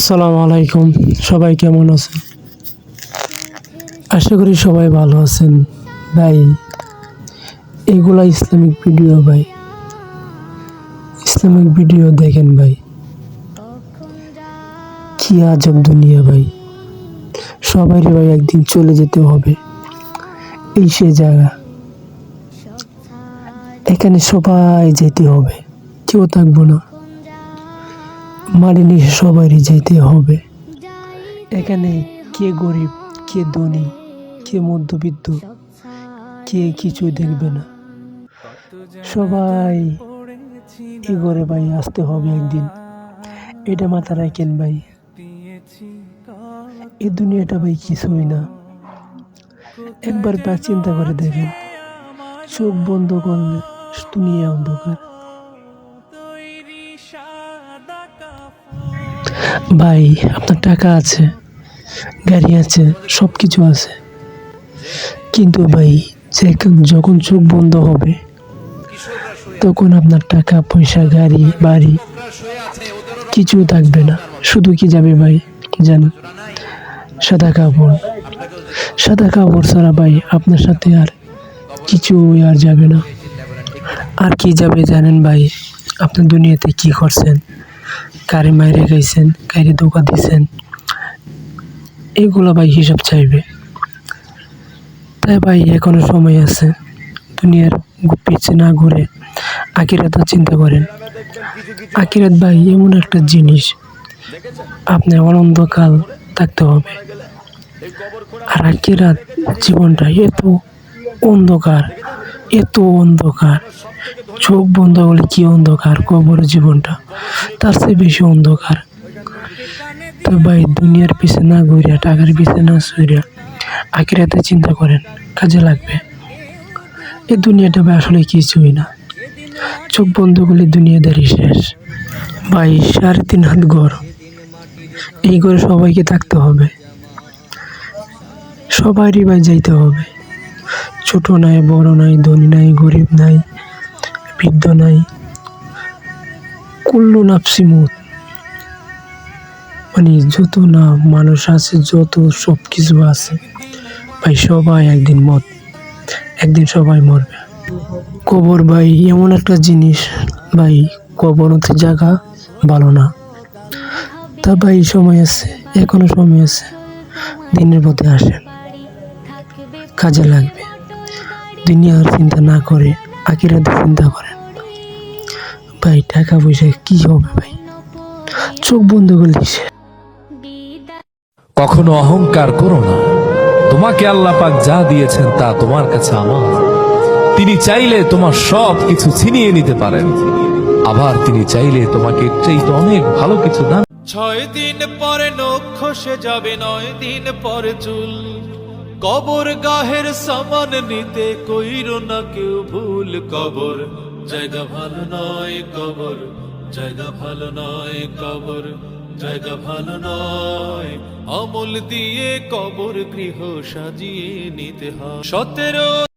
আসসালামু আলাইকুম। সবাই কেমন আছেন? আশা করি সবাই ভালো আছেন। ভাই, এগুলা ইসলামিক ভিডিও ভাই। ইসলামিক ভিডিও দেখেন ভাই। কি আজব দুনিয়া ভাই। সবারই ভাই একদিন চলে যেতে হবে। এই সে জায়গা, এখানে সবাই যেতে হবে, কেউ থাকবো না। মাটি নিচে সবারই যেতে হবে। এখানে কে গরিব, কে ধনী, কে মধ্যবিত্ত, কে কিছু দেখবে না। সবাই এই ঘরে ভাই আসতে হবে একদিন। এটা মাথা রাখেন ভাই। এই দুনিয়াটা ভাই কিছুই না। একবার বা চিন্তা করে দেখেন, চোখ বন্ধ করলে দুনিয়া অন্ধকার। ভাই, আপনার টাকা আছে, গাড়ি আছে, সব কিছু আছে, কিন্তু ভাই যখন চোখ বন্ধ হবে তখন আপনার টাকা পয়সা গাড়ি বাড়ি কিছু থাকবে না। শুধু কি যাবে ভাই জানেন? সাদা কাপড়। সাদা কাপড় ছাড়া ভাই আপনার সাথে আর কিছু আর যাবে না। আর কি যাবে জানেন ভাই? আপনার দুনিয়াতে কি করছেন, কারে মাইরে খাইছেন, কারে ধোঁকা দিছেন, এগুলো ভাই হিসাব চাইবে। তাই ভাই এখনো সময় আছে। দুনিয়ার পিছে না ঘুরে আখিরাত চিন্তা করেন। আখিরাত ভাই এমন একটা জিনিস, আপনি অনন্তকাল থাকতে হবে। আর আখিরাত জীবনটা এত অন্ধকার, এত অন্ধকার। চোখ বন্ধ হলে কি অন্ধকার, কবর জীবনটা তার চেয়ে বেশি অন্ধকার। তো ভাই দুনিয়ার পিছে না ঘুরিয়া, টাকার পিছে না ছুরিয়া আখিরাতে চিন্তা করেন, কাজে লাগবে। এই দুনিয়াটা ভাই আসলে কিছুই না। চোখ বন্ধ করলে দুনিয়াদারি শেষ। ভাই 3.5 হাত ঘর, এই ঘরে সবাইকে থাকতে হবে। সবারই ভাই যাইতে হবে। ছোট নাই, বড় নাই, ধনী নাই, গরিব নাই, বৃদ্ধ নাই, কুল্লু নাফসি মউত। মানে যত না মানুষ আছে, যত সব কিছু আছে ভাই, সবাই একদিন সবাই মরবে। কবর ভাই এমন একটা জিনিস ভাই, কবর হচ্ছে জায়গা ভালো না। তা ভাই সময় আছে, এখনো সময় আছে। দিনের পথে আসেন, কাজে লাগবে। দুনিয়ার চিন্তা না করে আখিরাতের চিন্তা করেন। ভাই টাকা পয়সা কি হবে ভাই, চোখ বন্ধ করলে কখনো অহংকার করো না। তোমাকে আল্লাহ পাক যা দিয়েছেন তা তোমার কাছে আমার। তিনি চাইলে তোমার সব কিছু ছিনিয়ে নিতে পারেন, আবার তিনি চাইলে তোমাকে চাইতে অনেক ভালো কিছু দান। 6 দিন পরে নখ খসে যাবে, 9 দিন পরে চুল। কবর গাহের সামান নিতে কইরো না কেউ ভুল। কবর জায়গা ভালো নয়, কবর জায়গা ভালো নয়, কবর জায়গা ভালো নয়। আমল দিয়ে কবর গৃহ সাজিয়ে নিতে হয়। 17